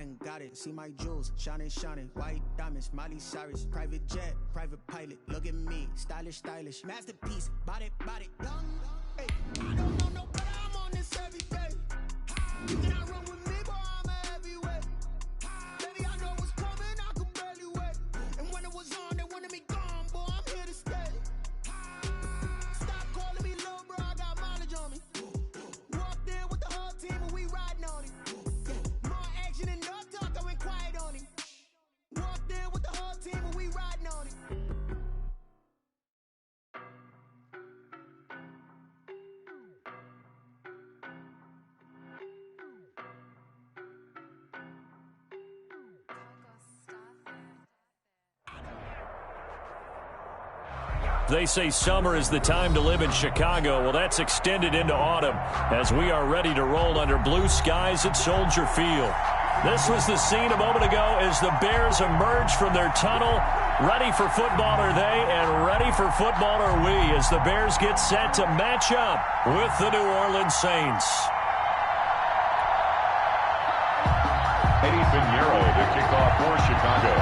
done got it. See my jewels, shining, shining. White diamonds, Miley Cyrus. Private jet, private pilot. Look at me, stylish, stylish. Masterpiece, body, body. Young, hey. I don't know no better, I'm on this every day. You cannot run with me, boy, I'm a heavyweight. Baby, I know what's coming, I could barely wait. And when it was on, they wanted me gone, boy, I'm here to stay. Stop calling me little bro, I got mileage on me. Walked in with the whole team and we riding on it. More action and no talk, I went quiet on him. Walked in with the whole team and we riding on it. They say summer is the time to live in Chicago. Well, that's extended into autumn as we are ready to roll under blue skies at Soldier Field. This was the scene a moment ago as the Bears emerged from their tunnel. Ready for football are they, and ready for football are we as the Bears get set to match up with the New Orleans Saints. Eddie Pinheiro to kick off for Chicago.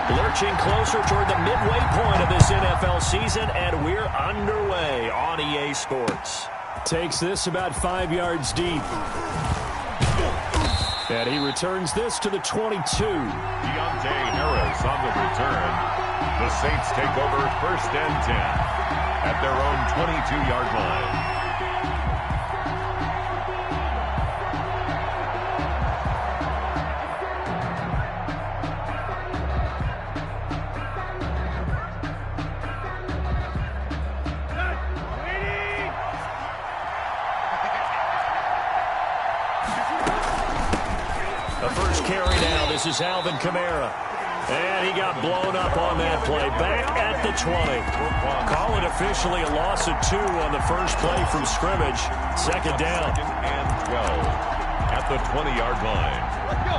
Lurching closer toward the midway point of this NFL season, and we're underway on EA Sports. Takes this about 5 yards deep. And he returns this to the 22. Deontay Harris on the return. The Saints take over 1st and 10 at their own 22-yard line. This is Alvin Kamara. And he got blown up on that play. Back at the 20. Call it officially a loss of 2 on the first play from scrimmage. Second down. 2nd and 12 at the 20-yard line. Let's go.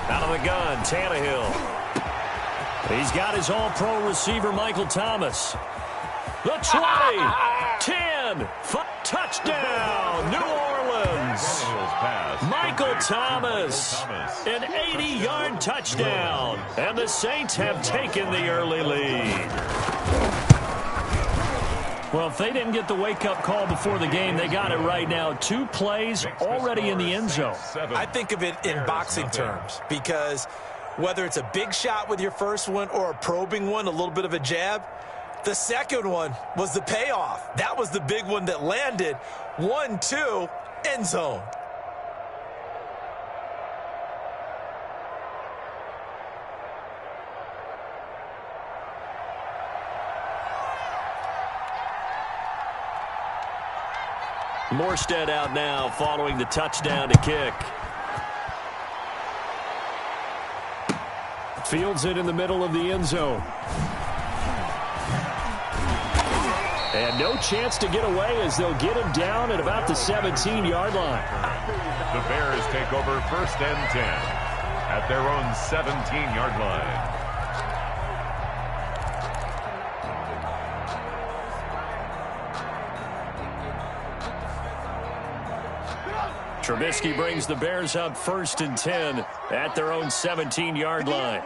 20. Out of the gun, Tannehill. He's got his all-pro receiver, Michael Thomas. The 20, 10, touchdown, New Orleans. Michael Thomas, an 80-yard touchdown. And the Saints have taken the early lead. Well, if they didn't get the wake-up call before the game, they got it right now. 2 plays already in the end zone. I think of it in boxing terms because whether it's a big shot with your first one or a probing one, a little bit of a jab, the second one was the payoff. That was the big one that landed. 1-2, end zone. Morstead out now following the touchdown to kick. Fields it in the middle of the end zone. And no chance to get away as they'll get him down at about the 17-yard line. The Bears take over 1st and 10 at their own 17-yard line. Trubisky brings the Bears up 1st and 10 at their own 17-yard line.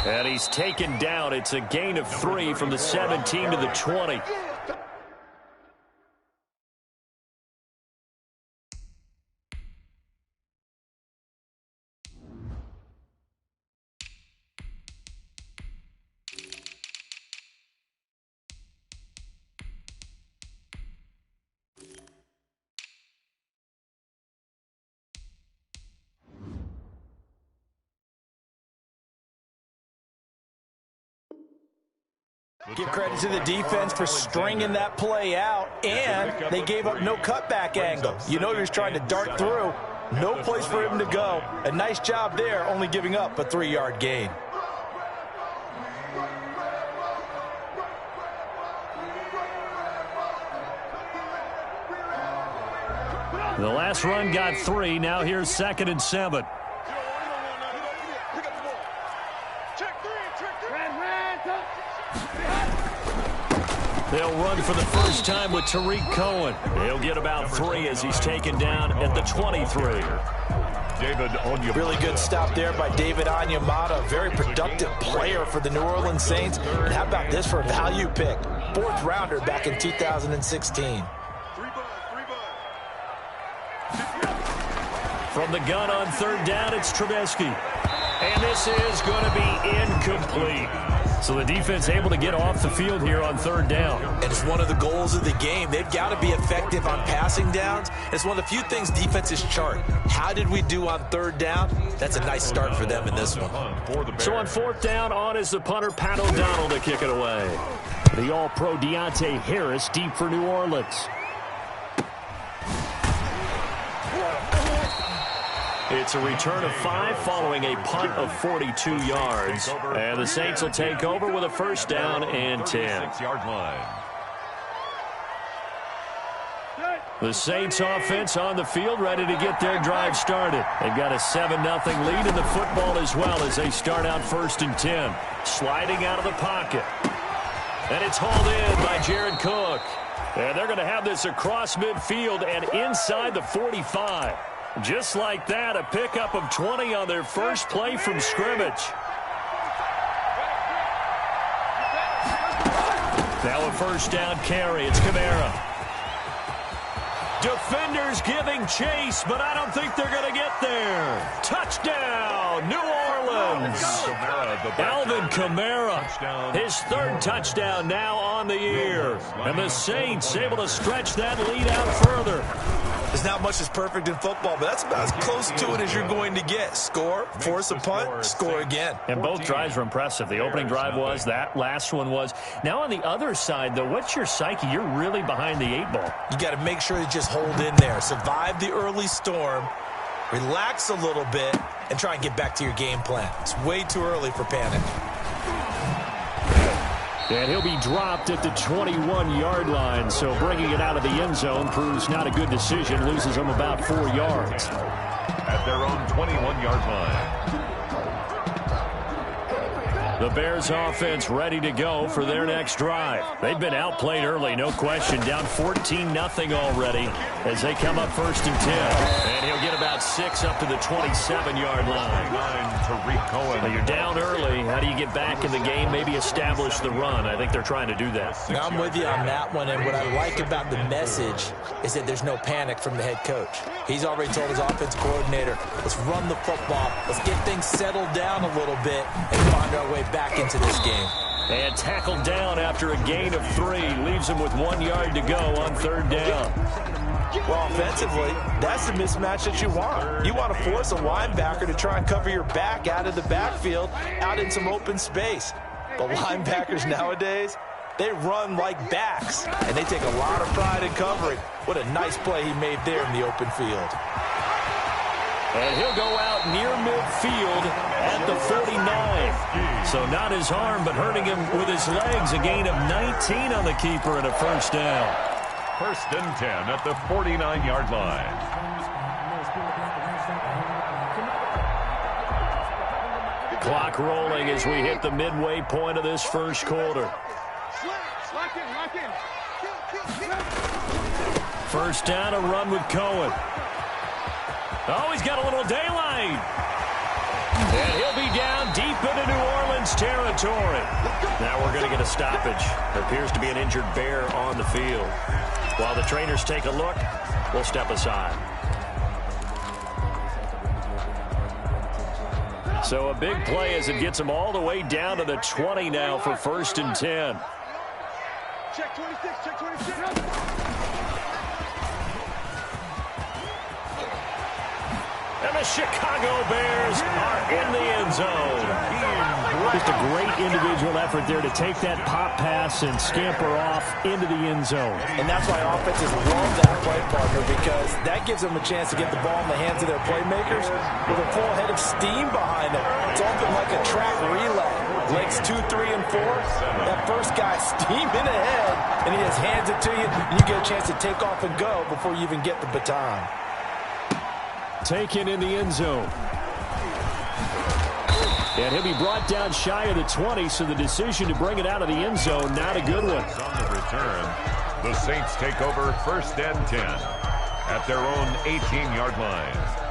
And he's taken down. It's a gain of 3 from the 17 to the 20. Give credit to the defense for stringing that play out, and they gave up no cutback angle. You know he was trying to dart through. No place for him to go. A nice job there, only giving up a 3-yard gain. The last run got 3. Now here's 2nd and 7. They'll run for the first time with Tariq Cohen. He'll get about 3 as he's taken down at the 23. David Onyemata. Really good stop there by David Onyemata. A very productive player for the New Orleans Saints. And how about this for a value pick? 4th rounder back in 2016. From the gun on 3rd down, it's Trubisky. And this is going to be incomplete. So the defense able to get off the field here on 3rd down. And it's one of the goals of the game. They've got to be effective on passing downs. It's one of the few things defenses chart. How did we do on 3rd down? That's a nice start for them in this one. So on 4th down, on is the punter, Pat O'Donnell, to kick it away. The All-Pro Deontay Harris deep for New Orleans. It's a return of 5 following a punt of 42 yards. And the Saints will take over with a 1st down and 10. The Saints offense on the field ready to get their drive started. They've got a 7-0 lead in the football as well as they start out 1st and 10. Sliding out of the pocket. And it's hauled in by Jared Cook. And they're going to have this across midfield and inside the 45. Just like that, a pickup of 20 on their first play from scrimmage. Now a 1st down carry. It's Kamara. Defenders giving chase, but I don't think they're going to get there. Touchdown, New Orleans. Alvin Kamara, his 3rd touchdown now on the year. And the Saints able to stretch that lead out further. There's not much that's perfect in football, but that's about as close to it as you're going to get. Score, force a punt, score again. And both drives were impressive. The opening drive was, that last one was. Now on the other side, though, what's your psyche? You're really behind the 8 ball. You got to make sure you just hold in there. Survive the early storm, relax a little bit, and try and get back to your game plan. It's way too early for panic. And he'll be dropped at the 21-yard line, so bringing it out of the end zone proves not a good decision. Loses them about 4 yards. At their own 21-yard line. The Bears offense ready to go for their next drive. They've been outplayed early, no question. Down 14-0 already as they come up 1st and 10. And he'll get about 6 up to the 27-yard line. Tariq Cohen. Well, you're down early. How do you get back in the game? Maybe establish the run. I think they're trying to do that. Now, I'm with you on that one, and what I like about the message is that there's no panic from the head coach. He's already told his offensive coordinator, let's run the football, let's get things settled down a little bit and find our way back into this game. And tackled down after a gain of 3. Leaves him with 1 yard to go on 3rd down. Well, offensively, that's the mismatch that you want. You want to force a linebacker to try and cover your back out of the backfield, out in some open space. But linebackers nowadays, they run like backs, and they take a lot of pride in covering. What a nice play he made there in the open field. And he'll go out near midfield at the 49. So not his arm, but hurting him with his legs. A gain of 19 on the keeper and a 1st down. 1st and 10 at the 49-yard line. Clock rolling as we hit the midway point of this 1st quarter. 1st down, a run with Cohen. Oh, he's got a little daylight. And he'll be down deep into New Orleans territory. Now we're going to get a stoppage. There appears to be an injured Bear on the field. While the trainers take a look, we'll step aside. So a big play as it gets them all the way down to the 20 now for 1st and 10. Check 26, check 26. And the Chicago Bears are in the end zone. Just a great individual effort there to take that pop pass and scamper off into the end zone. And that's why offenses love that play partner, because that gives them a chance to get the ball in the hands of their playmakers with a full head of steam behind them. It's often like a track relay. Legs 2, 3, and 4. That first guy steaming ahead, and he just hands it to you, and you get a chance to take off and go before you even get the baton. taken in the end zone. And he'll be brought down shy of the 20, so the decision to bring it out of the end zone, not a good one. On the return, the Saints take over 1st and 10 at their own 18-yard line.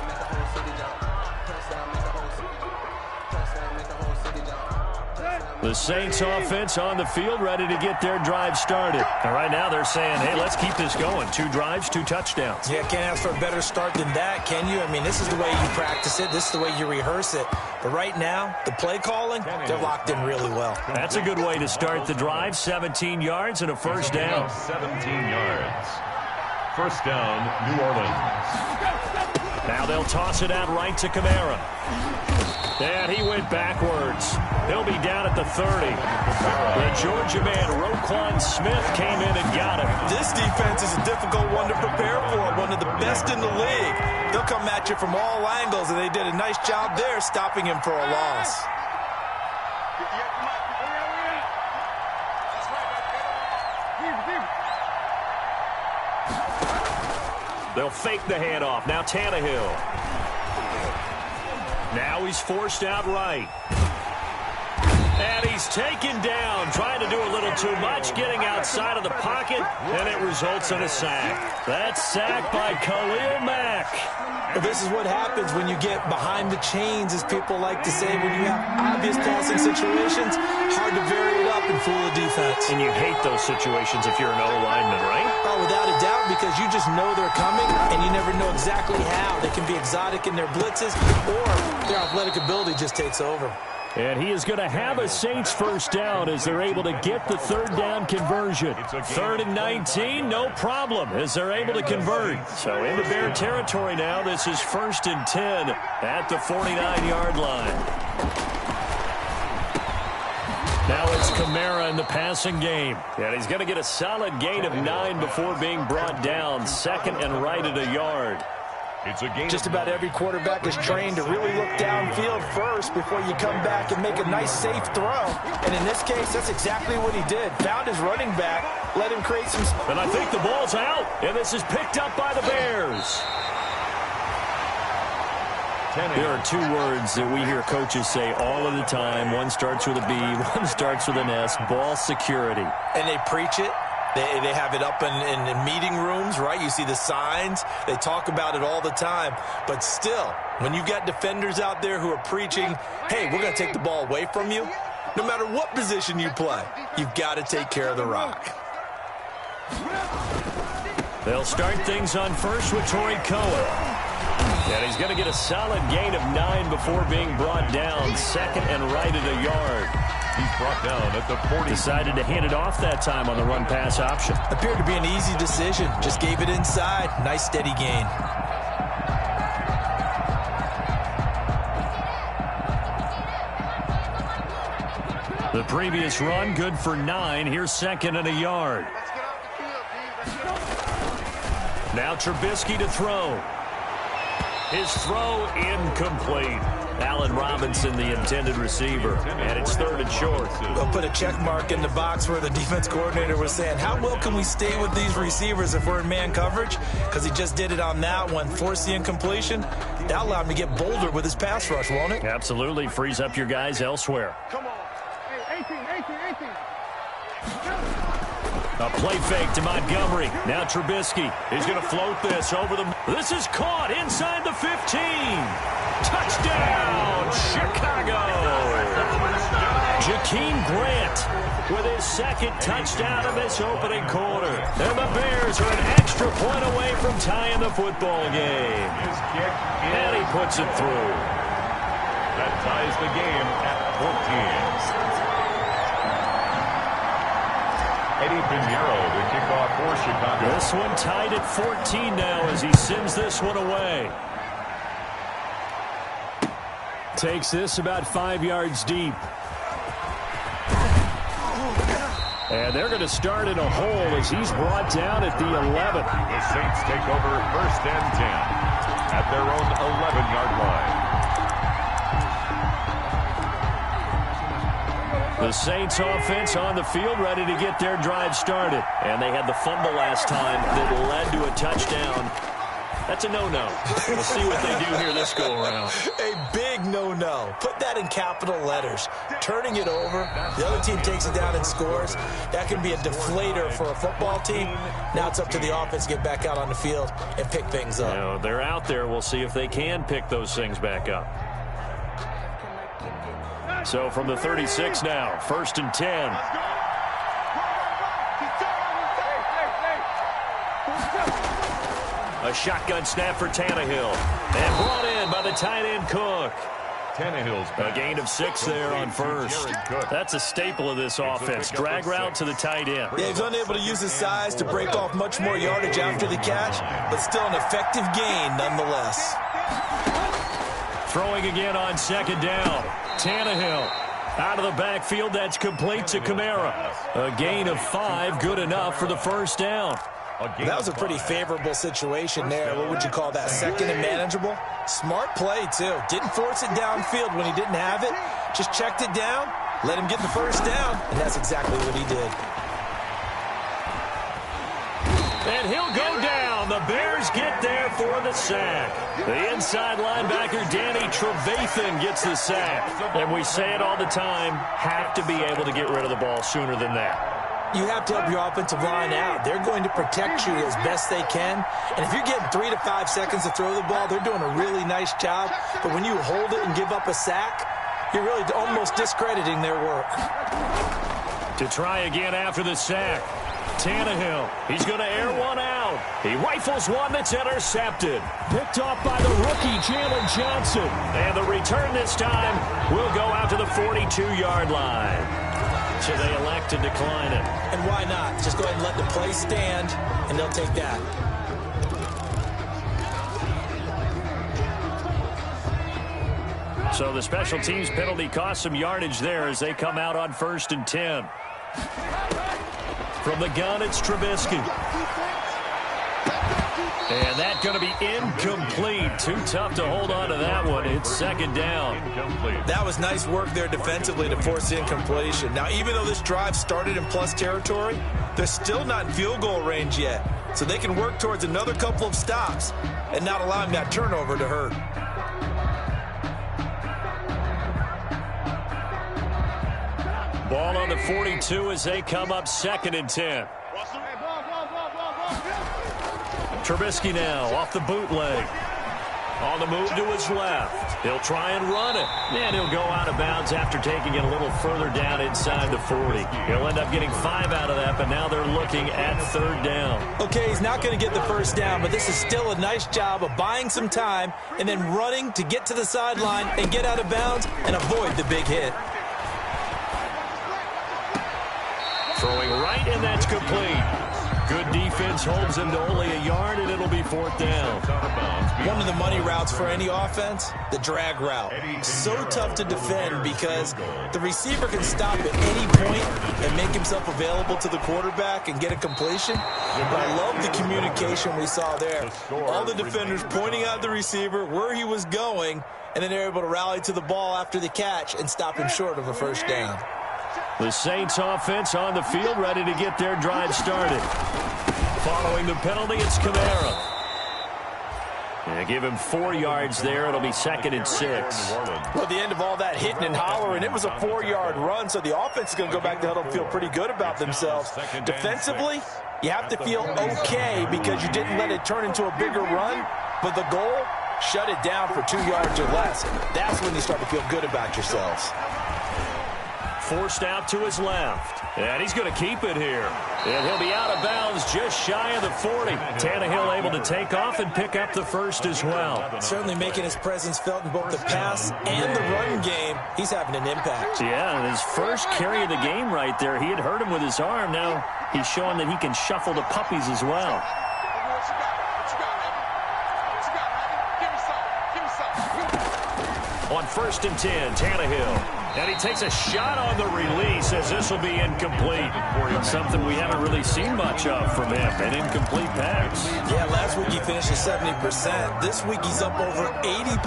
The Saints offense on the field, ready to get their drive started. And right now they're saying, hey, let's keep this going. 2 drives, 2 touchdowns. Yeah, can't ask for a better start than that, can you? I mean, this is the way you practice it. This is the way you rehearse it. But right now, the play calling, they're locked in really well. That's a good way to start the drive. 17 yards and a first down. 17 yards. First down, New Orleans. Now they'll toss it out right to Kamara. And he went backwards. He'll be down at the 30. The Georgia man, Roquan Smith, came in and got him. This defense is a difficult one to prepare for, one of the best in the league. They'll come at you from all angles, and they did a nice job there stopping him for a loss. They'll fake the handoff. Now Tannehill. Now he's forced out right. And he's taken down, trying to do a little too much, getting outside of the pocket, and it results in a sack. That's sacked by Khalil Mack. Well, this is what happens when you get behind the chains, as people like to say, when you have obvious passing situations. Hard to vary it up and fool the defense. And you hate those situations if you're an O-lineman, right? Oh, without a doubt, because you just know they're coming, and you never know exactly how. They can be exotic in their blitzes, or their athletic ability just takes over. And he is going to have a Saints first down as they're able to get the 3rd down conversion. 3rd and 19, no problem, as they're able to convert. So into Bear territory now. This is 1st and 10 at the 49-yard line. Now it's Kamara in the passing game. And he's going to get a solid gain of 9 before being brought down. 2nd and right at a yard. It's a game. Just about every quarterback is trained to really look downfield first before you come back and make a nice, safe throw. And in this case, that's exactly what he did. Found his running back, let him create some... And I think the ball's out, and this is picked up by the Bears. There are 2 words that we hear coaches say all of the time. One starts with a B, one starts with an S, ball security. And they preach it. They have it up in meeting rooms, right? You see the signs. They talk about it all the time. But still, when you've got defenders out there who are preaching, hey, we're going to take the ball away from you, no matter what position you play, you've got to take care of the rock. They'll start things on first with Torrey Cohen. And he's going to get a solid gain of 9 before being brought down. 2nd and right at a yard. He's brought down at the 40. Decided to hand it off that time on the run-pass option. Appeared to be an easy decision. Just gave it inside. Nice steady gain. The previous run, good for 9. Here's 2nd and a yard. Now Trubisky to throw. His throw incomplete. Allen Robinson, the intended receiver. And it's 3rd and short. They'll put a check mark in the box where the defense coordinator was saying, how well can we stay with these receivers if we're in man coverage? Because he just did it on that one. Forced the incompletion. That allowed him to get bolder with his pass rush, won't it? Absolutely. Frees up your guys elsewhere. Come on. Hey, 18. A play fake to Montgomery. Now Trubisky. He's going to float this over the... This is caught inside the 15. Touchdown, Chicago. Jakeem Grant with his 2nd touchdown of this opening quarter. And the Bears are an extra point away from tying the football game. And he puts it through. That ties the game at 14. Eddie Pinheiro, the kickoff for Chicago. This one tied at 14 now as he sends this one away. Takes this about 5 yards deep. And they're going to start in a hole as he's brought down at the 11. The Saints take over 1st and 10 at their own 11-yard line. The Saints offense on the field ready to get their drive started. And they had the fumble last time that led to a touchdown. That's a no-no. We'll see what they do here this go-around. A big no-no. Put that in capital letters. Turning it over, the other team takes it down and scores. That can be a deflator for a football team. Now it's up to the offense to get back out on the field and pick things up. You know, they're out there. We'll see if they can pick those things back up. So from the 36 now, 1st and 10. A shotgun snap for Tannehill. And brought in by the tight end Cook. Tannehill's A gain of 6 there on first. That's a staple of this offense. Drag route to the tight end. Yeah, he's unable to use his size to break off much more yardage after the catch, but still an effective gain nonetheless. Throwing again on 2nd down. Tannehill out of the backfield. That's complete to Kamara. A gain of 5, good enough for the 1st down. That was a pretty favorable situation there. What would you call that? 2nd and manageable? Smart play, too. Didn't force it downfield when he didn't have it. Just checked it down, let him get the 1st down, and that's exactly what he did. And he'll go down. The Bears get there for the sack. The inside linebacker, Danny Trevathan, gets the sack. And we say it all the time, have to be able to get rid of the ball sooner than that. You have to help your offensive line out. They're going to protect you as best they can. And if you're getting 3 to 5 seconds to throw the ball, they're doing a really nice job. But when you hold it and give up a sack, you're really almost discrediting their work. To try again after the sack. Tannehill, he's going to air one out. He rifles one that's intercepted. Picked off by the rookie, Jalen Johnson. And the return this time will go out to the 42-yard line. So they elect to decline it. And why not? Just go ahead and let the play stand, and they'll take that. So the special teams penalty cost some yardage there as they come out on 1st and 10. From the gun, it's Trubisky. And that's going to be incomplete. Too tough to hold on to that one. It's 2nd down. That was nice work there defensively to force the incompletion. Now, even though this drive started in plus territory, they're still not in field goal range yet. So they can work towards another couple of stops and not allowing that turnover to hurt. Ball on the 42 as they come up 2nd and 10. Trubisky now off the bootleg. On the move to his left. He'll try and run it. And he'll go out of bounds after taking it a little further down inside the 40. He'll end up getting 5 out of that, but now they're looking at 3rd down. Okay, he's not going to get the 1st down, but this is still a nice job of buying some time and then running to get to the sideline and get out of bounds and avoid the big hit. Throwing right, and that's complete. Good defense holds him to only a yard, and it'll be 4th down. One of the money routes for any offense, the drag route. So tough to defend because the receiver can stop at any point and make himself available to the quarterback and get a completion. But I love the communication we saw there. All the defenders pointing out the receiver, where he was going, and then they're able to rally to the ball after the catch and stop him short of a 1st down. The Saints offense on the field, ready to get their drive started. Following the penalty, it's Kamara. And give him 4 yards there. It'll be 2nd and 6. Well, at the end of all that hitting and hollering, it was a 4-yard run, so the offense is going to go back to huddle and feel pretty good about themselves. Defensively, you have to feel okay because you didn't let it turn into a bigger run, but the goal, shut it down for 2 yards or less. That's when you start to feel good about yourselves. Forced out to his left. And he's going to keep it here. And he'll be out of bounds just shy of the 40. Tannehill able to take off and pick up the 1st as well. Certainly making his presence felt in both the pass and the run game. He's having an impact. Yeah, and his first carry of the game right there, he had hurt him with his arm. Now he's showing that he can shuffle the puppies as well. On 1st and 10, Tannehill. And he takes a shot on the release as this will be incomplete. Something we haven't really seen much of from him, an incomplete pass. Yeah, last week he finished at 70%. This week he's up over 80%.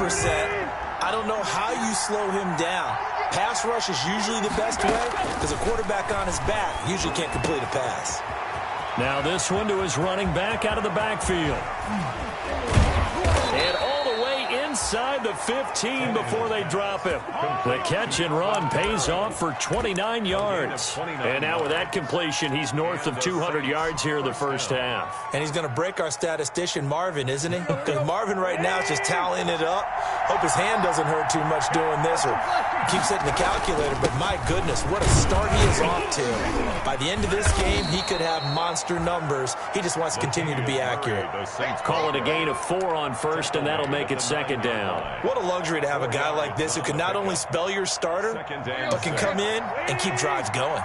I don't know how you slow him down. Pass rush is usually the best way because a quarterback on his back usually can't complete a pass. Now this one to his running back out of the backfield. And all the way inside the 15 before they drop him. The catch and run pays off for 29 yards. And now with that completion, he's north of 200 yards here in the first half. And he's going to break our statistician, Marvin, isn't he? Because Marvin right now is just tallying it up. Hope his hand doesn't hurt too much doing this or keeps hitting the calculator. But my goodness, what a start he is off to. By the end of this game, he could have monster numbers. He just wants to continue to be accurate. Call it a gain of 4 on first, and that'll make it second down. What a luxury to have a guy like this who can not only spell your starter, but can come in and keep drives going.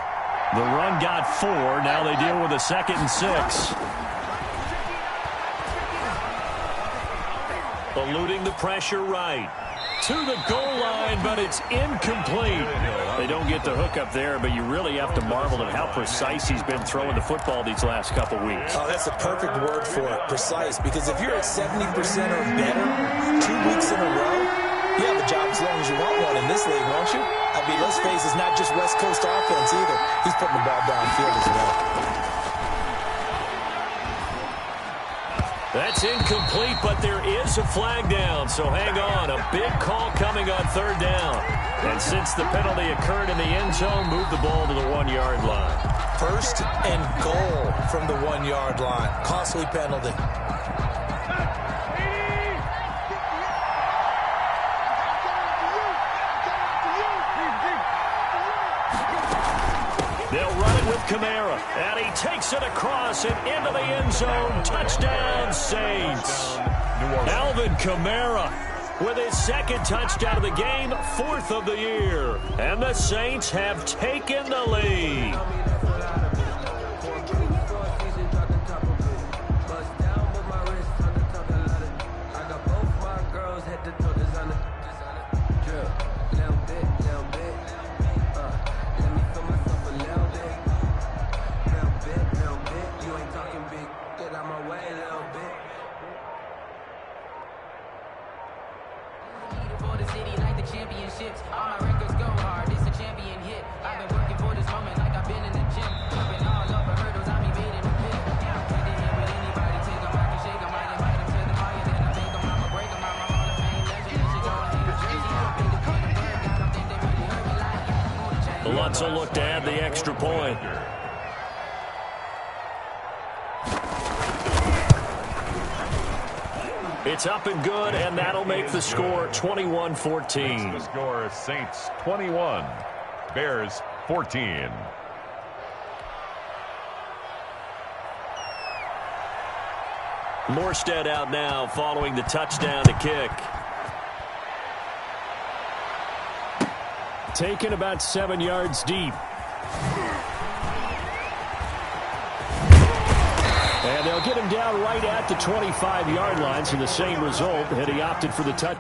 The run got 4. Now they deal with a 2nd and 6. Eluding the pressure right. To the goal line, but it's incomplete. They don't get the hook up there, but you really have to marvel at how precise he's been throwing the football these last couple weeks. Oh, that's a perfect word for it, precise, because if you're at 70% or better 2 weeks in a row, you have a job as long as you want one in this league, won't you? I mean, let's face it, it's not just West Coast offense either. He's putting the ball downfield as well. That's incomplete, but there is a flag down, so hang on. A big call coming on 3rd down. And since the penalty occurred in the end zone, move the ball to the 1-yard line. 1st and goal from the 1-yard line. Costly penalty. They'll run it with Kamara, and he takes it across and into the end zone. Touchdown, Saints. Alvin Kamara with his 2nd touchdown of the game, 4th of the year. And the Saints have taken the lead. Lutz will look to add the extra point. It's up and good, and that'll make the score 21-14. The score, Saints 21, Bears 14. Morstead out now following the touchdown to kick. Taken about 7 yards deep. And they'll get him down right at the 25-yard line, so the same result had he opted for the touch.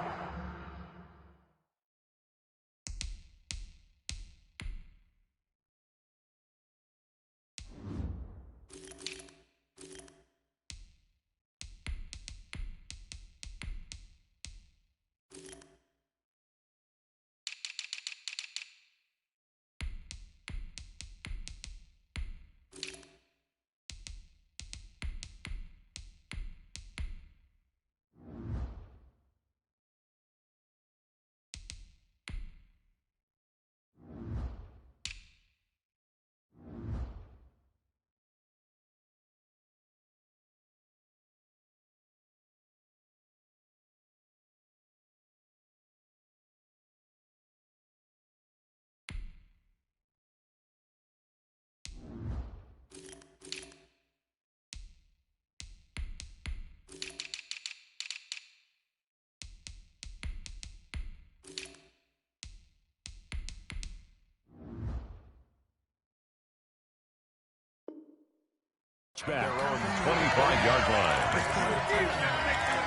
Back. Their own 25-yard line.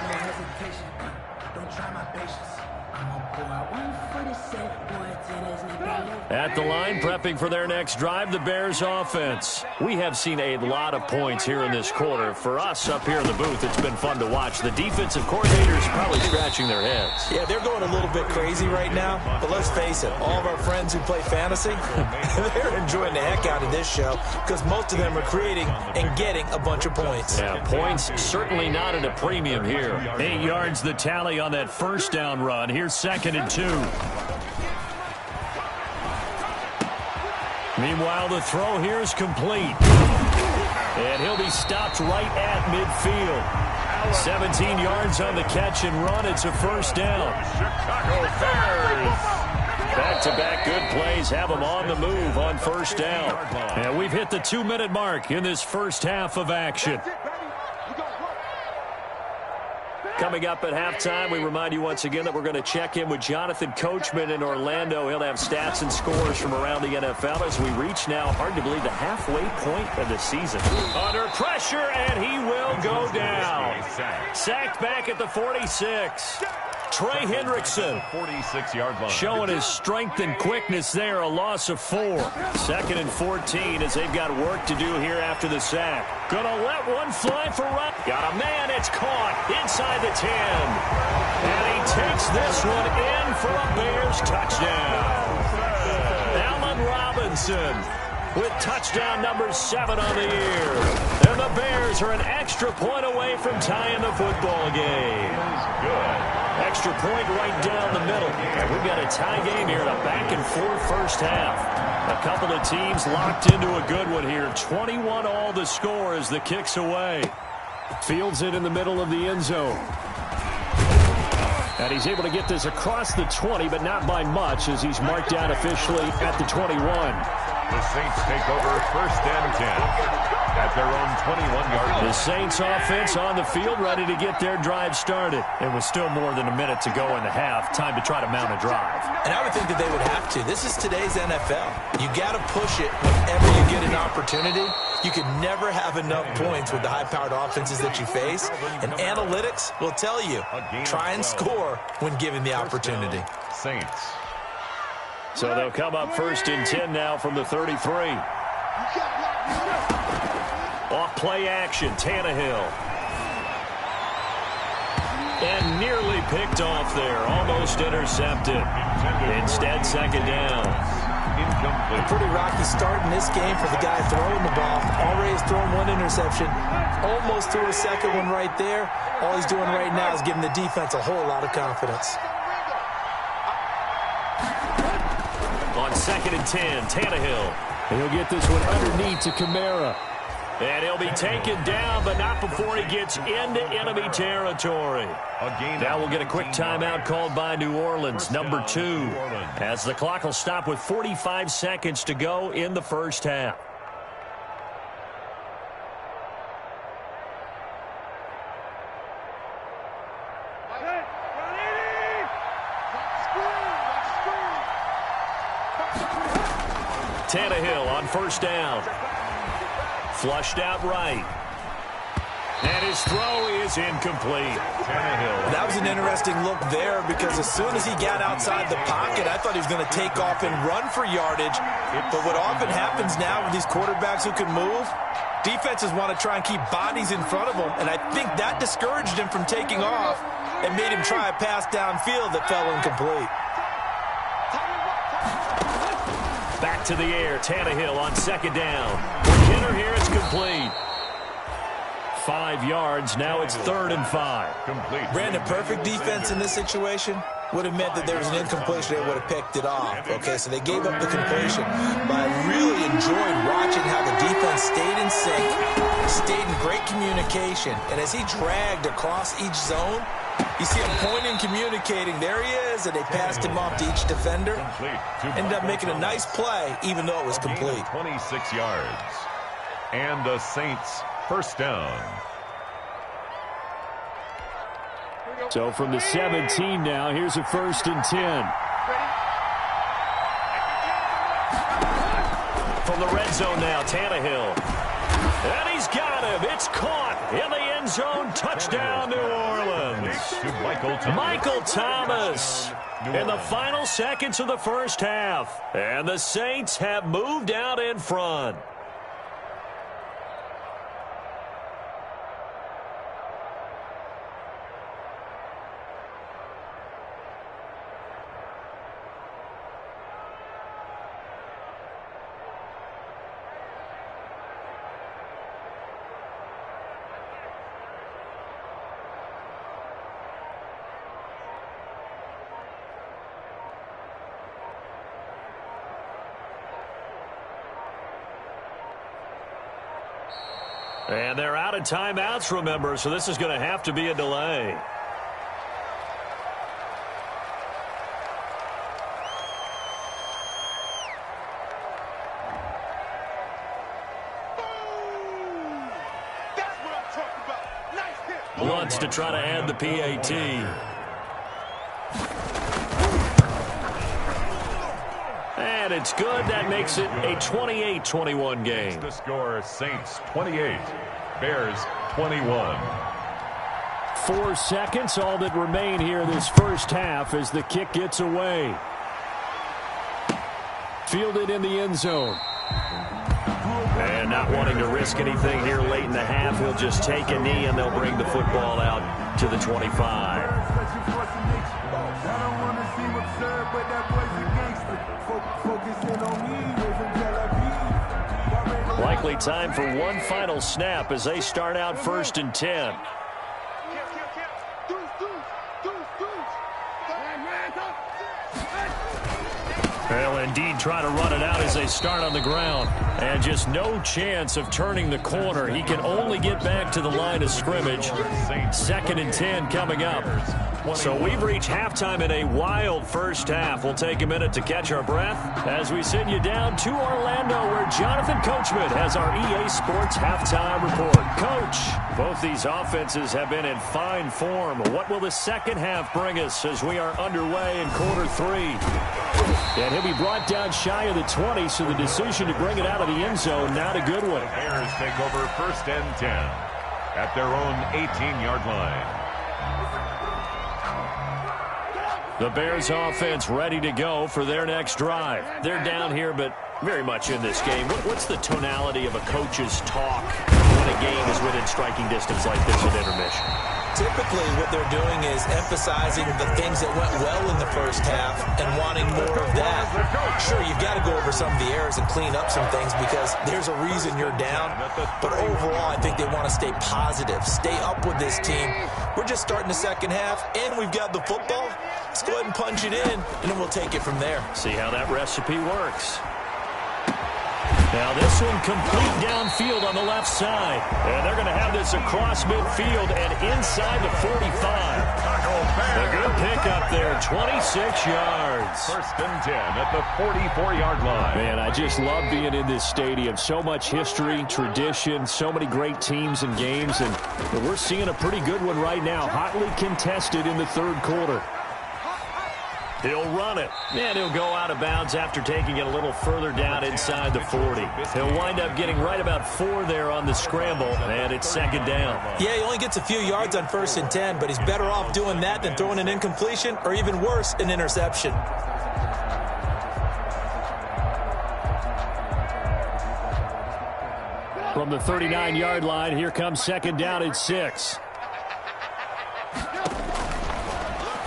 No hesitation. Don't try my patience. At the line, prepping for their next drive, the Bears offense. We have seen a lot of points here in this quarter. For us up here in the booth, it's been fun to watch. The defensive coordinators probably scratching their heads. Yeah, they're going a little bit crazy right now. But let's face it, all of our friends who play fantasy, they're enjoying the heck out of this show because most of them are creating and getting a bunch of points. Yeah, points certainly not at a premium here. 8 yards the tally on that first down run. Here's 2nd and 2. Meanwhile, the throw here is complete. And he'll be stopped right at midfield. 17 yards on the catch and run. It's a first down. Chicago Bears. Back-to-back good plays have them on the move on first down. And we've hit the 2-minute mark in this first half of action. Coming up at halftime, we remind you once again that we're going to check in with Jonathan Coachman in Orlando. He'll have stats and scores from around the NFL as we reach now, hard to believe, the halfway point of the season. Under pressure, and he will go down. Sacked back at the 46. Trey Hendrickson 46-yard line. showing his strength and quickness there, a loss of 4. 2nd and 14 as they've got work to do here after the sack. Gonna let one fly for run. Got a man, it's caught inside the 10. And he takes this one in for a Bears touchdown. Allen Robinson with touchdown number 7 on the year. And the Bears are an extra point away from tying the football game. Good. Extra point right down the middle. And we've got a tie game here in a back-and-forth first half. A couple of teams locked into a good one here. 21-all the score as the kick's away. Fields it in the middle of the end zone. And he's able to get this across the 20, but not by much as he's marked down officially at the 21. The Saints take over 1st and 10 at their own 21-yard line. The Saints offense on the field ready to get their drive started. It was still more than a minute to go in the half. Time to try to mount a drive. And I would think that they would have to. This is today's NFL. You got to push it whenever you get an opportunity. You can never have enough points with the high-powered offenses that you face. And analytics will tell you, try and score when given the opportunity. Saints. So they'll come up 1st and 10 now from the 33. Off play action, Tannehill. And nearly picked off there, almost intercepted. Instead, 2nd down. Incomplete. A pretty rocky start in this game for the guy throwing the ball. Already has thrown 1 interception. Almost threw a 2nd one right there. All he's doing right now is giving the defense a whole lot of confidence. On 2nd and 10, Tannehill. He'll get this one underneath to Kamara. And he'll be taken down, but not before he gets into enemy territory. Now we'll get a quick timeout called by New Orleans, number 2, as the clock will stop with 45 seconds to go in the first half. Tannehill on 1st down. Flushed out right. And his throw is incomplete. Tannehill. That was an interesting look there because as soon as he got outside the pocket, I thought he was going to take off and run for yardage. But what often happens now with these quarterbacks who can move, defenses want to try and keep bodies in front of them. And I think that discouraged him from taking off and made him try a pass downfield that fell incomplete. Back to the air, Tannehill on 2nd down. McKinnon here, it's complete. 5 yards, now it's 3rd and 5. Complete. Brandon, perfect defense in this situation would have meant that there was an incompletion. They would have picked it off. Okay, so they gave up the completion. But I really enjoyed watching how the defense stayed in sync, stayed in great communication. And as he dragged across each zone, you see him pointing, communicating. There he is, and they passed him off to each defender. Ended up making a nice play, even though it was complete. 26 yards. And the Saints 1st down. So from the 17 now, here's a 1st and 10. From the red zone now, Tannehill. And he's got him. It's caught in the end end zone. Touchdown, New Orleans. Michael Thomas in the final seconds of the first half. And the Saints have moved out in front. And they're out of timeouts, remember, so this is going to have to be a delay. That's what I'm talking about. Nice hit. Wants to try to add the PAT. And it's good. That makes it a 28-21 game. The score, Saints 28, Bears 21. 4 seconds, all that remain here this first half as the kick gets away. Fielded in the end zone. And not wanting to risk anything here late in the half, he'll just take a knee and they'll bring the football out to the 25. Likely time for one final snap as they start out 1st and 10. They'll indeed try to run it out as they start on the ground. And just no chance of turning the corner. He can only get back to the line of scrimmage. 2nd and 10 coming up. So we've reached halftime in a wild first half. We'll take a minute to catch our breath as we send you down to Orlando, where Jonathan Coachman has our EA Sports halftime report. Coach, both these offenses have been in fine form. What will the second half bring us as we are underway in quarter 3? And he'll be brought down shy of the 20, so the decision to bring it out of the end zone, not a good one. Bears take over 1st and 10 at their own 18-yard line. The Bears offense ready to go for their next drive. They're down here, but very much in this game. What's the tonality of a coach's talk when a game is within striking distance like this at intermission? Typically, what they're doing is emphasizing the things that went well in the first half and wanting more of that. Sure, you've got to go over some of the errors and clean up some things because there's a reason you're down. But overall, I think they want to stay positive, stay up with this team. We're just starting the second half, and we've got the football. Let's go ahead and punch it in, and then we'll take it from there. See how that recipe works. Now this one complete downfield on the left side. And they're going to have this across midfield and inside the 45. A good pickup there, 26 yards. 1st and 10 at the 44-yard line. Man, I just love being in this stadium. So much history, tradition, so many great teams and games. And we're seeing a pretty good one right now, hotly contested in the 3rd quarter. He'll run it, and he'll go out of bounds after taking it a little further down inside the 40. He'll wind up getting right about 4 there on the scramble, and it's 2nd down. Yeah, he only gets a few yards on 1st and 10, but he's better off doing that than throwing an incompletion or even worse, an interception. From the 39-yard line, here comes 2nd down and 6.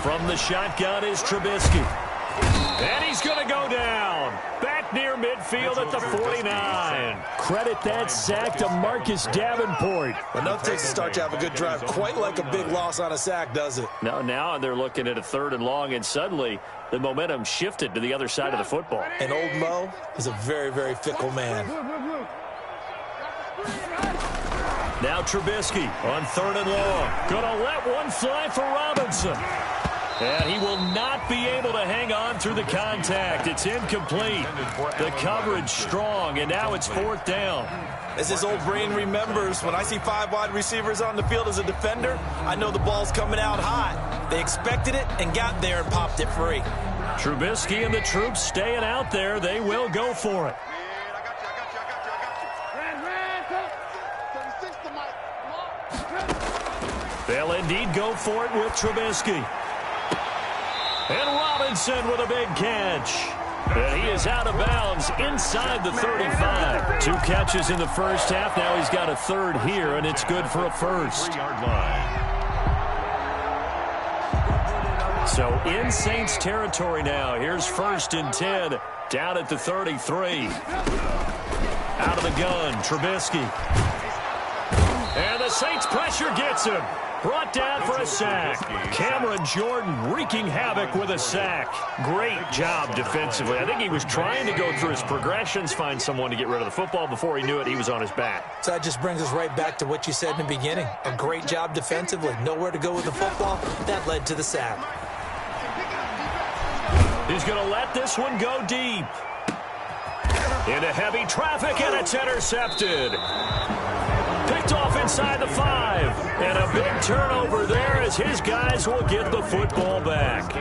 From the shotgun is Trubisky. And he's going to go down. Back near midfield at the 49. Credit that sack to Marcus Davenport. Enough takes to start to have a good drive. Quite like a big loss on a sack, does it? Now they're looking at a 3rd and long, and suddenly the momentum shifted to the other side of the football. And old Mo is a very, very fickle man. Now Trubisky on 3rd and long. Gonna let one fly for Robinson. And he will not be able to hang on through the contact. It's incomplete. The coverage strong, and now it's 4th down. As his old brain remembers, when I see 5 wide receivers on the field as a defender, I know the ball's coming out hot. They expected it and got there and popped it free. Trubisky and the troops staying out there. They will go for it. I got you. 36 to Mike. Come on. They'll indeed go for it with Trubisky. And Robinson with a big catch. And he is out of bounds inside the 35. 2 catches in the first half. Now he's got a third here, and it's good for a first. 3-yard line. So in Saints territory now. Here's 1st and 10 down at the 33. Out of the gun, Trubisky. And the Saints pressure gets him. Brought down for a sack. Cameron Jordan wreaking havoc with a sack. Great job defensively. I think he was trying to go through his progressions, find someone to get rid of the football. Before he knew it, he was on his back. So that just brings us right back to what you said in the beginning. A great job defensively. Nowhere to go with the football. That led to the sack. He's going to let this one go deep. Into heavy traffic, and it's intercepted. Picked off inside the 5. And a big turnover there as his guys will get the football back.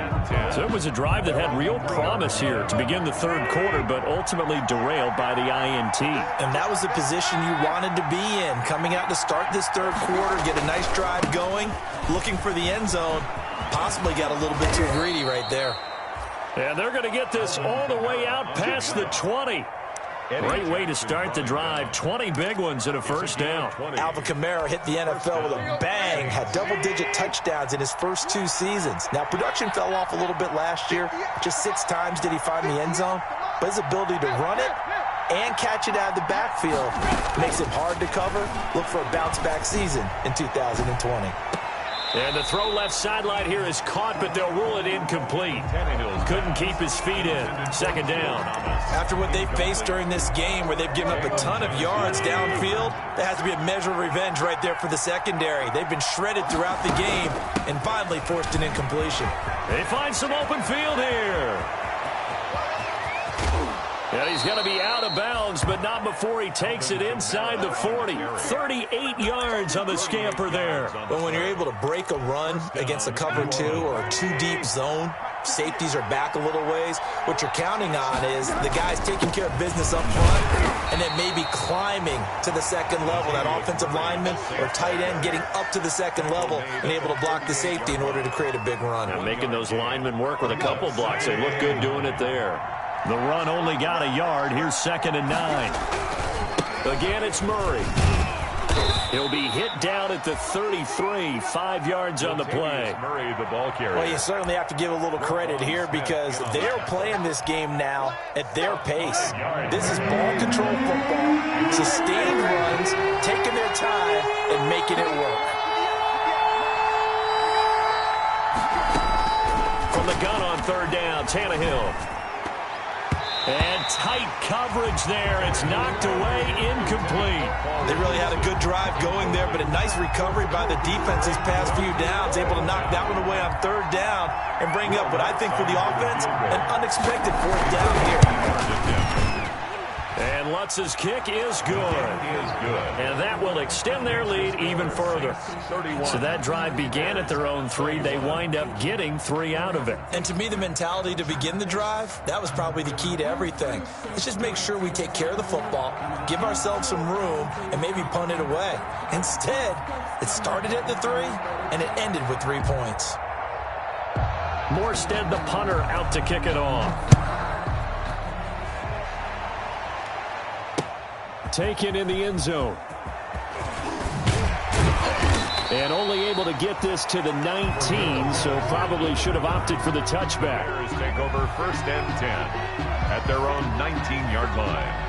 So it was a drive that had real promise here to begin the 3rd quarter, but ultimately derailed by the INT. And that was the position you wanted to be in. Coming out to start this 3rd quarter, get a nice drive going, looking for the end zone. Possibly got a little bit too greedy right there. And they're going to get this all the way out past the 20. Great way to start the drive. 20 big ones and a first down. Alvin Kamara hit the NFL with a bang. Had double-digit touchdowns in his first 2 seasons. Now, production fell off a little bit last year. Just 6 times did he find the end zone. But his ability to run it and catch it out of the backfield makes it hard to cover. Look for a bounce-back season in 2020. And the throw left sideline here is caught, but they'll rule it incomplete. Couldn't keep his feet in. 2nd down. After what they've faced during this game where they've given up a ton of yards downfield, there has to be a measure of revenge right there for the secondary. They've been shredded throughout the game and finally forced an incompletion. They find some open field here. And he's going to be out of bounds, but not before he takes it inside the 40. 38 yards on the scamper there. But when you're able to break a run against a cover 2 or a 2-deep zone, safeties are back a little ways. What you're counting on is the guys taking care of business up front and then maybe climbing to the 2nd level. That offensive lineman or tight end getting up to the 2nd level and able to block the safety in order to create a big run. And making those linemen work with a couple blocks. They look good doing it there. The run only got a yard. Here's 2nd and 9. Again, it's Murray. He'll be hit down at the 33, 5 yards on the play. Murray, the ball carrier. Well, you certainly have to give a little credit here because they're playing this game now at their pace. This is ball control football, sustained runs, taking their time and making it work. From the gun on 3rd down, Tannehill. And tight coverage there. It's knocked away, incomplete. They really had a good drive going there, but a nice recovery by the defense these past few downs, able to knock that one away on 3rd down and bring up what I think for the offense, an unexpected 4th down here. And Lutz's kick is good. And that will extend their lead even further. So that drive began at their own 3. They wind up getting 3 out of it. And to me, the mentality to begin the drive, that was probably the key to everything. Let's just make sure we take care of the football, give ourselves some room, and maybe punt it away. Instead, it started at the 3, and it ended with 3 points. Morstead, the punter, out to kick it off. Taken in the end zone. And only able to get this to the 19, so probably should have opted for the touchback. Bears take over 1st and 10 at their own 19-yard line.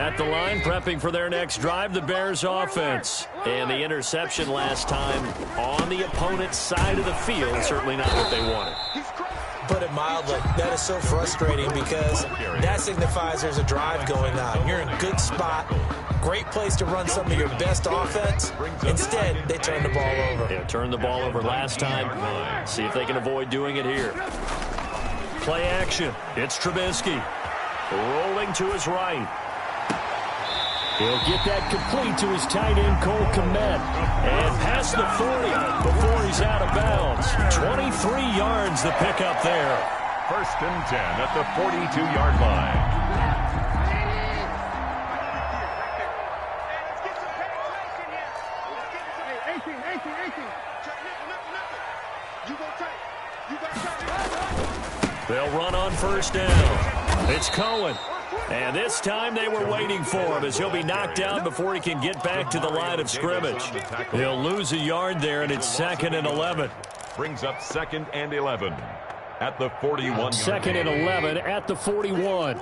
At the line, prepping for their next drive, the Bears offense. And the interception last time on the opponent's side of the field, certainly not what they wanted. Put it mildly, that is so frustrating because that signifies there's a drive going on. You're in a good spot, great place to run some of your best offense. Instead, they turn the ball over. Yeah, turned the ball over last time. See if they can avoid doing it here. Play action. It's Trubisky. Rolling to his right. He'll get that complete to his tight end, Cole Kmet. And past the 40 before he's out of bounds. 23 yards the pickup there. 1st and 10 at the 42-yard line. They'll run on 1st down. It's Cohen. And this time they were waiting for him as he'll be knocked down before he can get back to the line of scrimmage. He'll lose a yard there, and it's 2nd and 11. Brings up 2nd and 11 at the 41. 2nd and 11 at the 41.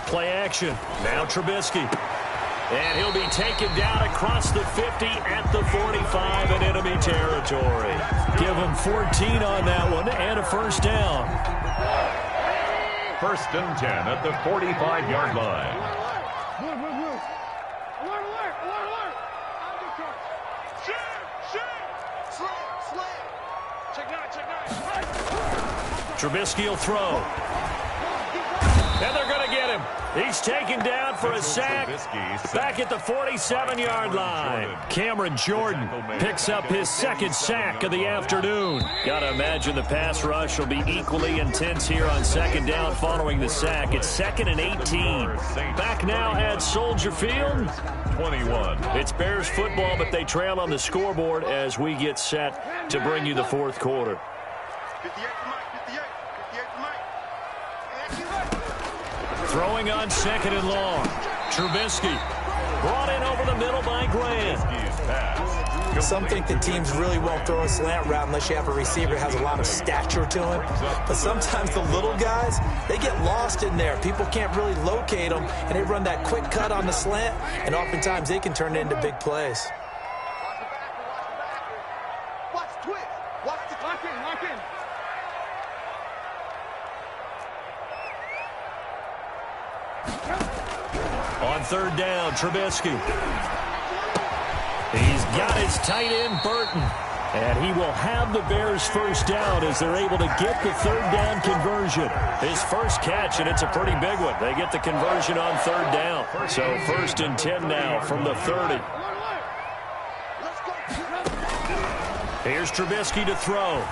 Play action. Now Trubisky. And he'll be taken down across the 50 at the 45 in enemy territory. Give him 14 on that one and a 1st down. 1st and 10 at the 45-yard line. Trubisky will throw. And they're going to get him. He's taken down for a sack back at the 47-yard line. Cameron Jordan picks up his 2nd sack of the afternoon. Got to imagine the pass rush will be equally intense here on 2nd down following the sack. It's 2nd and 18. Back now at Soldier Field. 21. It's Bears football, but they trail on the scoreboard as we get set to bring you the 4th quarter. 58 to Mike, 58 to Mike. Throwing on 2nd and long. Trubisky brought in over the middle by Grant. Some think that teams really won't throw a slant route unless you have a receiver that has a lot of stature to him. But sometimes the little guys, they get lost in there. People can't really locate them, and they run that quick cut on the slant, and oftentimes they can turn it into big plays. Watch the twist. Watch the lock in, lock in. On 3rd down, Trubisky. He's got his tight end, Burton. And he will have the Bears' 1st down as they're able to get the 3rd down conversion. His first catch, and it's a pretty big one. They get the conversion on 3rd down. So 1st and 10 now from the 30. Here's Trubisky to throw.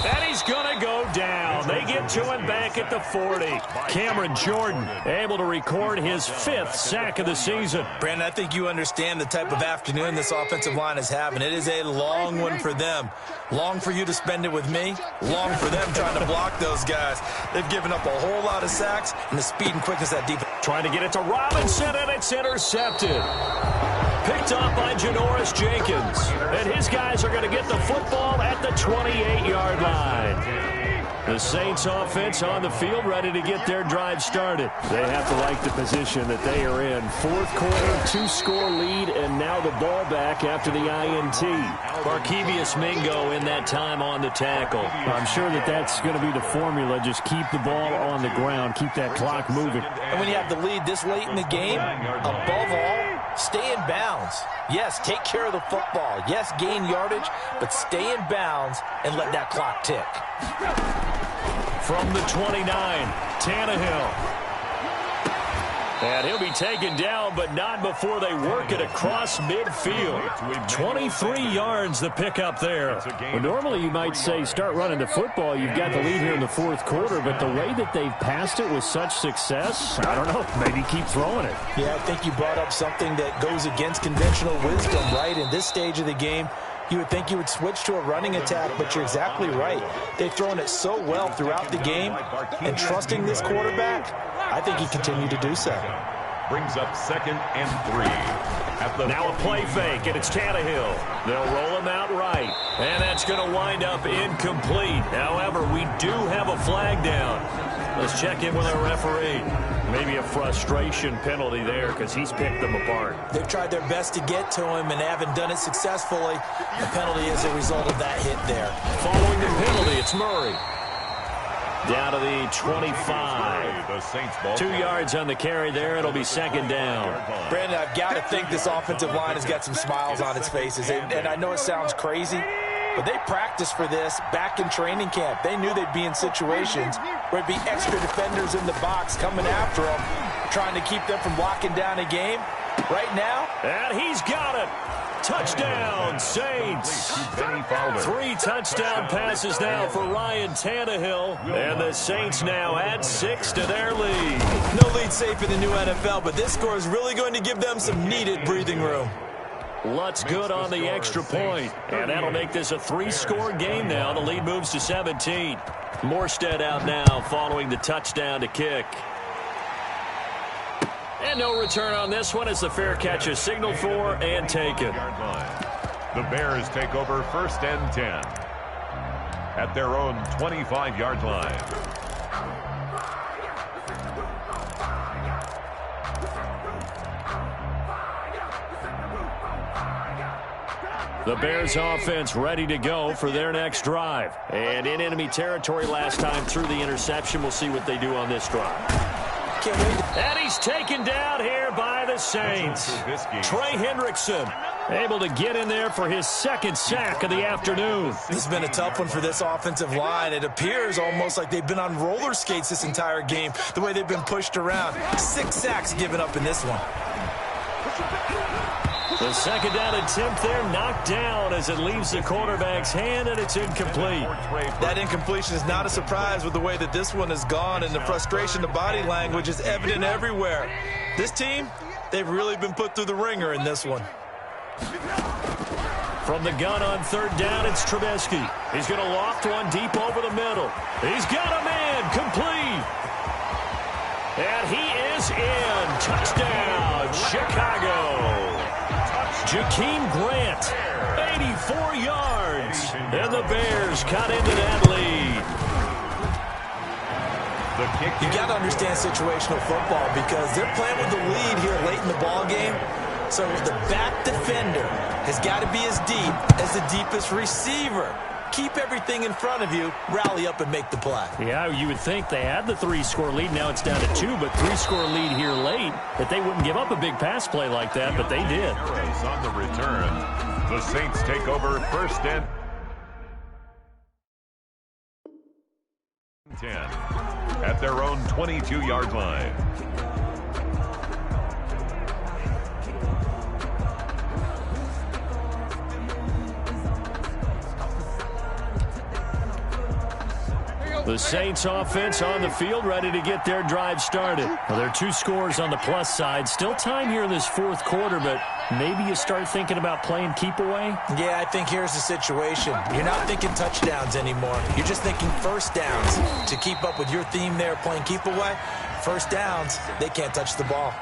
And he's going to go down. They get to him back at the 40. Cameron Jordan able to record his 5th sack of the season. Brandon, I think you understand the type of afternoon this offensive line is having. It is a long one for them. Long for you to spend it with me. Long for them trying to block those guys. They've given up a whole lot of sacks, and the speed and quickness that deep. Trying to get it to Robinson, and it's intercepted. Picked up by Janoris Jenkins. And his guys are going to get the football at the 28-yard line. The Saints offense on the field ready to get their drive started. They have to like the position that they are in. 4th quarter, 2-score lead, and now the ball back after the INT. Barkevious Mingo in that time on the tackle. I'm sure that that's going to be the formula. Just keep the ball on the ground. Keep that clock moving. And when you have the lead this late in the game, above all, stay in bounds. Yes, take care of the football. Yes, gain yardage, but stay in bounds and let that clock tick. From the 29, Tannehill. And he'll be taken down, but not before they work it across midfield. 23 yards the pickup there. Well, normally you might say start running the football. You've got the lead here in the 4th quarter, but the way that they've passed it with such success, I don't know, maybe keep throwing it. Yeah, I think you brought up something that goes against conventional wisdom, right? In this stage of the game, you would think you would switch to a running attack, but you're exactly right. They've thrown it so well throughout the game, and trusting this quarterback, I think he continued to do so. brings up 2nd and 3. Now a play fake, and it's Tannehill. They'll roll him out right, and that's going to wind up incomplete. However, we do have a flag down. Let's check in with our referee. Maybe a frustration penalty there because he's picked them apart. They've tried their best to get to him and haven't done it successfully. The penalty is a result of that hit there. Following the penalty, it's Murray. Down to the 25. The Saints ball 2 yards on the carry there. It'll be 2nd down. Brandon, I've got to think this offensive line has got some smiles on its faces. And I know it sounds crazy, but they practiced for this back in training camp. They knew they'd be in situations where it'd be extra defenders in the box coming after them, trying to keep them from locking down a game. Right now, and he's got it. Touchdown, Saints. 3 touchdown passes now for Ryan Tannehill. And the Saints now add 6 to their lead. No lead safe in the new NFL, but this score is really going to give them some needed breathing room. Lutz good on the extra point. And that'll make this a 3-score game now. The lead moves to 17. Morstead out now following the touchdown to kick. And no return on this one as the fair catch is signaled for and taken. The Bears take over 1st and 10 at their own 25-yard line. The Bears offense ready to go for their next drive. And in enemy territory last time through the interception. We'll see what they do on this drive. And he's taken down here by the Saints. Trey Hendrickson able to get in there for his 2nd sack of the afternoon. This has been a tough one for this offensive line. It appears almost like they've been on roller skates this entire game, the way they've been pushed around. 6 sacks given up in this one. The 2nd down attempt there knocked down as it leaves the quarterback's hand, and it's incomplete. That incompletion is not a surprise with the way that this one has gone, and the frustration, the body language is evident everywhere. This team, they've really been put through the ringer in this one. From the gun on 3rd down, it's Trubisky. He's going to loft one deep over the middle. He's got a man, complete. And he is in. Touchdown, Chicago. Jakeem Grant, 84 yards. And the Bears cut into that lead. You got to understand situational football because they're playing with the lead here late in the ball game. So the back defender has got to be as deep as the deepest receiver. Keep everything in front of you, rally up and make the play. Yeah, you would think they had the 3-score lead. Now it's down to 2, but 3-score lead here late. That they wouldn't give up a big pass play like that, but they did. On the return, the Saints take over 1st and 10 at their own 22-yard line. The Saints offense on the field, ready to get their drive started. Well, there are 2 scores on the plus side. Still time here in this 4th quarter, but maybe you start thinking about playing keep away? Yeah, I think here's the situation. You're not thinking touchdowns anymore. You're just thinking 1st downs. To keep up with your theme there, playing keep away, 1st downs, they can't touch the ball.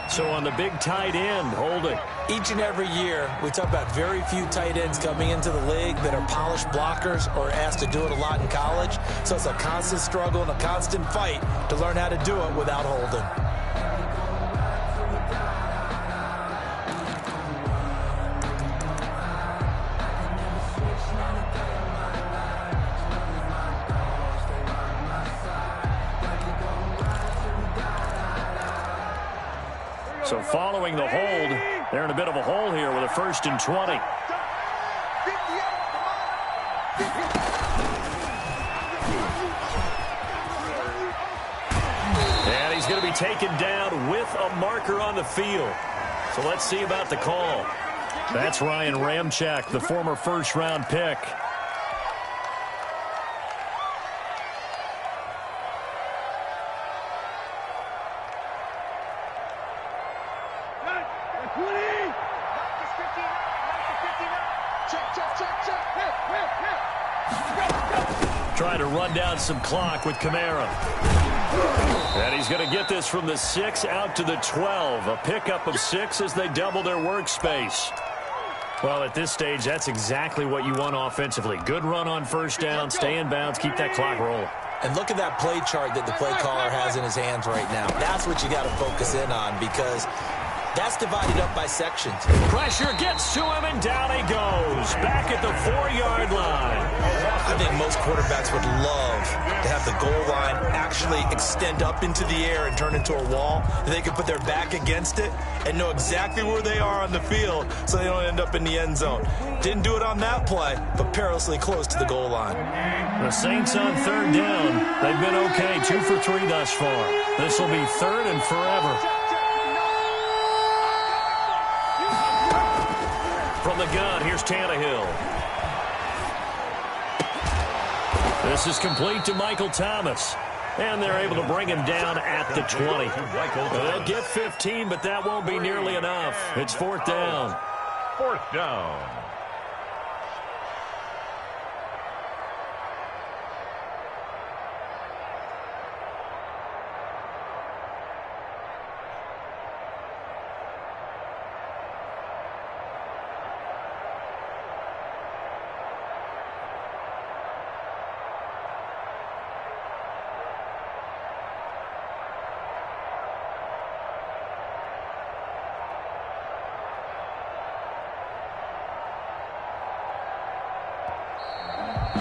So on the big tight end, holding. Each and every year, we talk about very few tight ends coming into the league that are polished blockers or asked to do it a lot in college. So it's a constant struggle and a constant fight to learn how to do it without holding. So following the hold, they're in a bit of a hole here with a 1st and 20. And he's going to be taken down with a marker on the field. So let's see about the call. That's Ryan Ramczyk, the former 1st-round pick. Trying to run down some clock with Kamara. And he's going to get this from the 6 out to the 12. A pickup of 6 as they double their workspace. Well, at this stage, that's exactly what you want offensively. Good run on first down, stay in bounds, keep that clock rolling. And look at that play chart that the play caller has in his hands right now. That's what you got to focus in on because that's divided up by sections. Pressure gets to him, and down he goes. Back at the 4-yard line. I think most quarterbacks would love to have the goal line actually extend up into the air and turn into a wall. They can put their back against it and know exactly where they are on the field so they don't end up in the end zone. Didn't do it on that play, but perilously close to the goal line. The Saints on third down. They've been okay, 2 for 3 thus far. This will be third and forever. From the gun, here's Tannehill. This is complete to Michael Thomas. And they're able to bring him down at the 20. They'll get 15, but that won't be nearly enough. It's fourth down. Fourth down.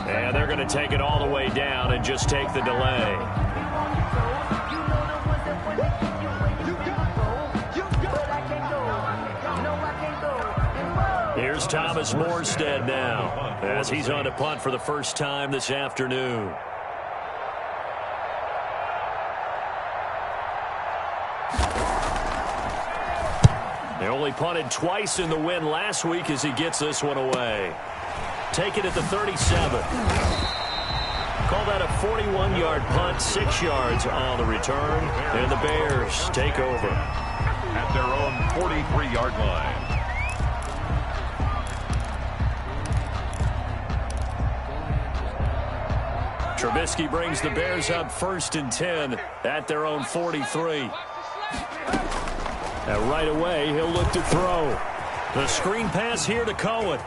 And they're going to take it all the way down and just take the delay. Here's Thomas Morstead now as he's on to punt for the first time this afternoon. They only punted twice in the win last week as he gets this one away. Take it at the 37. Call that a 41-yard punt, 6 yards on the return. And the Bears take over at their own 43-yard line. Trubisky brings the Bears up 1st and 10 at their own 43. And right away, he'll look to throw. The screen pass here to Cohen.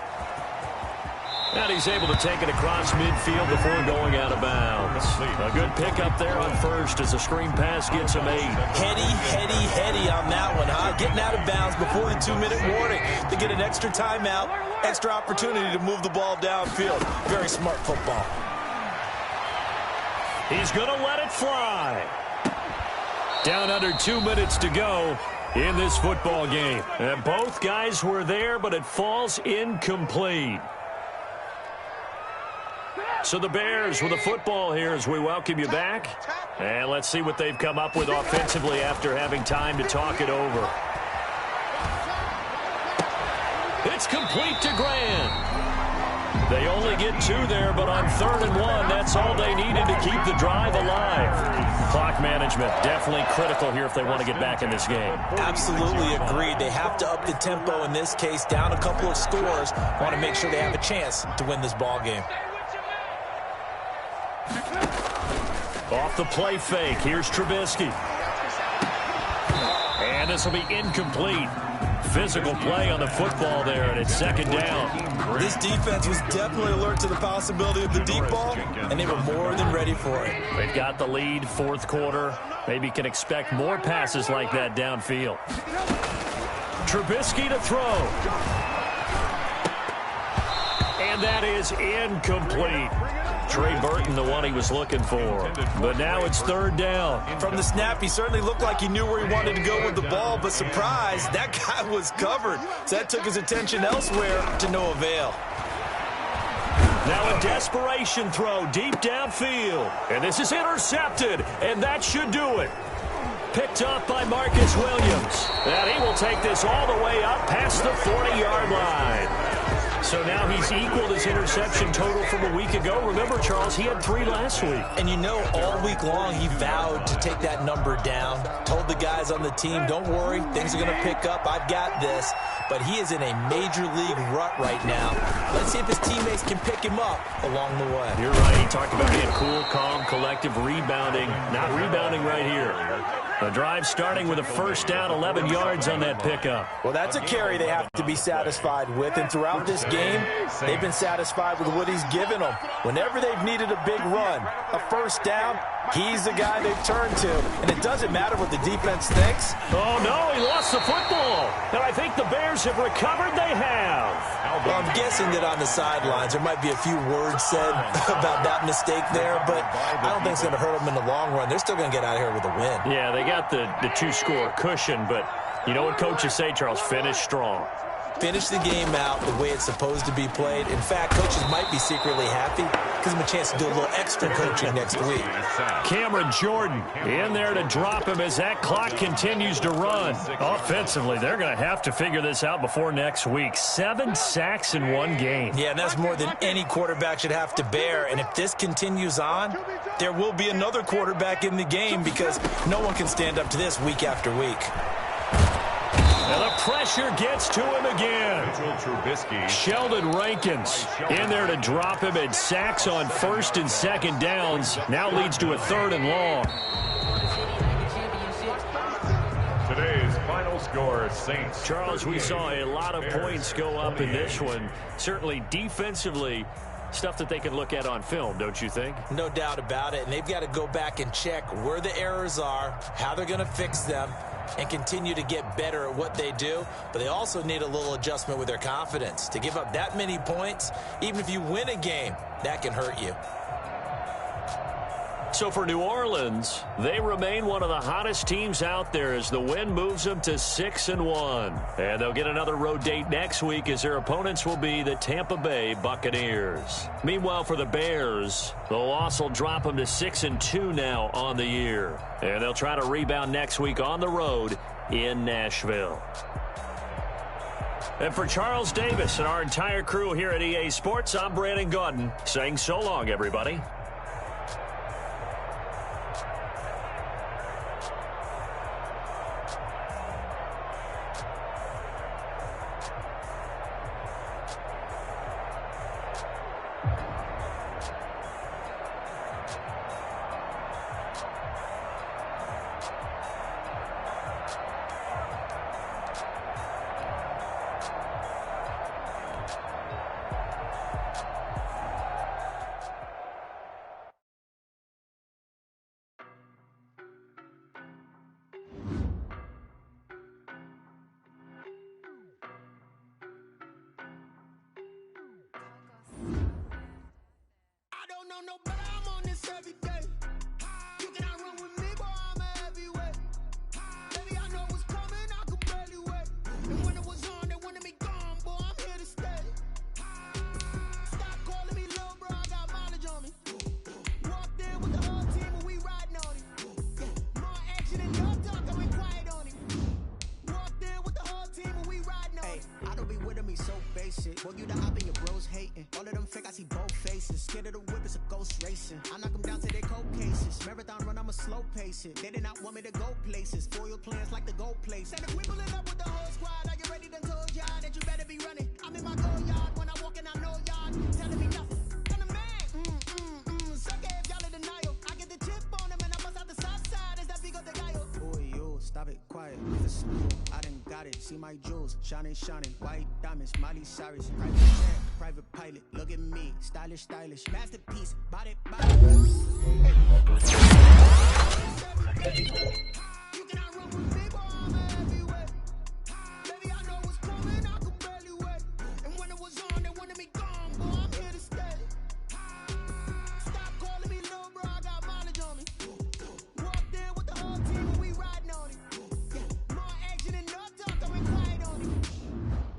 And he's able to take it across midfield before going out of bounds. A good pickup there on first as the screen pass gets him 8. Heady on that one, huh? Getting out of bounds before the 2-minute warning to get an extra timeout, extra opportunity to move the ball downfield. Very smart football. He's going to let it fly. Down under 2 minutes to go in this football game. And both guys were there, but it falls incomplete. So the Bears with the football here as we welcome you back. And let's see what they've come up with offensively after having time to talk it over. It's complete to Grant. They only get 2 there, but on 3rd and 1, that's all they needed to keep the drive alive. Clock management, definitely critical here if they want to get back in this game. Absolutely agreed. They have to up the tempo in this case, down a couple of scores. Want to make sure they have a chance to win this ball game. Off the play fake, here's Trubisky. And this will be incomplete. Physical play on the football there, and it's 2nd down. This defense was definitely alert to the possibility of the deep ball, and they were more than ready for it. They've got the lead, 4th quarter. Maybe can expect more passes like that downfield. Trubisky to throw. And that is incomplete. Trey Burton, the one he was looking for. But now it's 3rd down. From the snap, he certainly looked like he knew where he wanted to go with the ball, but surprise, that guy was covered. So that took his attention elsewhere to no avail. Now a desperation throw deep downfield. And this is intercepted, and that should do it. Picked up by Marcus Williams. And he will take this all the way up past the 40-yard line. So now he's equaled his interception total from a week ago. Remember, Charles, he had 3 last week. And you know, all week long he vowed to take that number down. Told the guys on the team, don't worry, things are going to pick up. I've got this. But he is in a major league rut right now. Let's see if his teammates can pick him up along the way. You're right. He talked about being cool, calm, collective, rebounding. Not rebounding right here. The drive starting with a first down, 11 yards on that pickup. Well, that's a carry they have to be satisfied with. And throughout this game, they've been satisfied with what he's given them. Whenever they've needed a big run, a first down, he's the guy they've turned to. And it doesn't matter what the defense thinks. Oh, no, he lost the football. And I think the Bears have recovered. They have. Well, I'm guessing that on the sidelines there might be a few words said about that mistake there, but I don't think it's going to hurt them in the long run. They're still going to get out of here with a win. Yeah, they got the 2-score cushion, but you know what coaches say, Charles? Finish strong. Finish the game out the way it's supposed to be played. In fact, coaches might be secretly happy because of a chance to do a little extra coaching next week. Cameron Jordan in there to drop him as that clock continues to run. Offensively, they're going to have to figure this out before next week. 7 sacks in one game. Yeah, and that's more than any quarterback should have to bear. And if this continues on, there will be another quarterback in the game because no one can stand up to this week after week. And the pressure gets to him again. Sheldon Rankins in there to drop him, and sacks on 1st and 2nd downs. Now leads to a 3rd and long. Today's final score, Saints. Charles, we saw a lot of points go up in this one. Certainly defensively, stuff that they can look at on film, don't you think? No doubt about it. And they've got to go back and check where the errors are, how they're going to fix them, and continue to get better at what they do. But they also need a little adjustment with their confidence. To give up that many points, even if you win a game, that can hurt you. So for New Orleans, they remain one of the hottest teams out there as the win moves them to 6-1. And they'll get another road date next week as their opponents will be the Tampa Bay Buccaneers. Meanwhile, for the Bears, the loss will drop them to 6-2 now on the year. And they'll try to rebound next week on the road in Nashville. And for Charles Davis and our entire crew here at EA Sports, I'm Brandon Gaudin saying so long, everybody. No, but I'm on this every day. You cannot run with me, boy, I'm a heavyweight. Baby, I know what's coming, I could barely wait. And when it was on, they wanted me gone, boy, I'm here to stay. Stop calling me little bro, I got mileage on me. Walked in with the whole team and we riding on him. More action and no talk, I went quiet on him. Walked in with the whole team and we riding on him. I don't be with him, he's so basic. Boy, you the op and your bros hating. All of them fake, I see both faces. Scared of the whip, it's a ghost racing. I knock them down to their cold cases. Marathon run, I'ma slow pace it. They did not want me to go places. Foil plans like the gold place. And if we pulling up with the whole squad, are you ready? Done told y'all that you better be running. I'm in my go yard. When I walk in, I know y'all telling me nothing. I'm the man. Suck it if y'all in denial. I get the chip on them and I bust out the south side. Is that big of the guy? Boy, yo, stop it, quiet. It's cool. I done got it. See my jewels, shining, shining. White diamonds, Miley Cyrus. Private jet, private pilot. Look at me, stylish, stylish. Masterpiece, body, body. You cannot run with me, boy, I'm a heavyweight. Baby, I know what's coming, I could barely wait. And when it was on, they wanted me gone, boy, I'm here to stay. Stop calling me little bro, I got mileage on me. Walked in with the whole team and we riding on him. More action and no talk, I went quiet on him.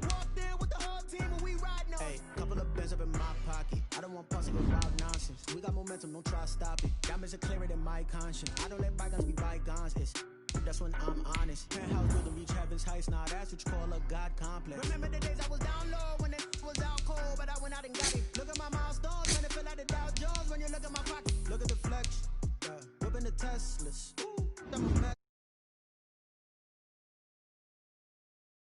Walked in with the whole team and we riding on him. Hey, couple of bands up in my pocket. I don't want pussy with wild nonsense. We got momentum, don't try to stop it. Diamonds are clearer than my conscience. I don't let bygones be bygones. It's That's when I'm honest. Penthouse rhythm reach heaven's heights. Now that's what you call a God complex. Remember the days I was down low when it was out cold, but I went out and got it. Look at my milestones, man, it feel like the Dow Jones when you look at my pocket. Look at the flex, whipping the Teslas.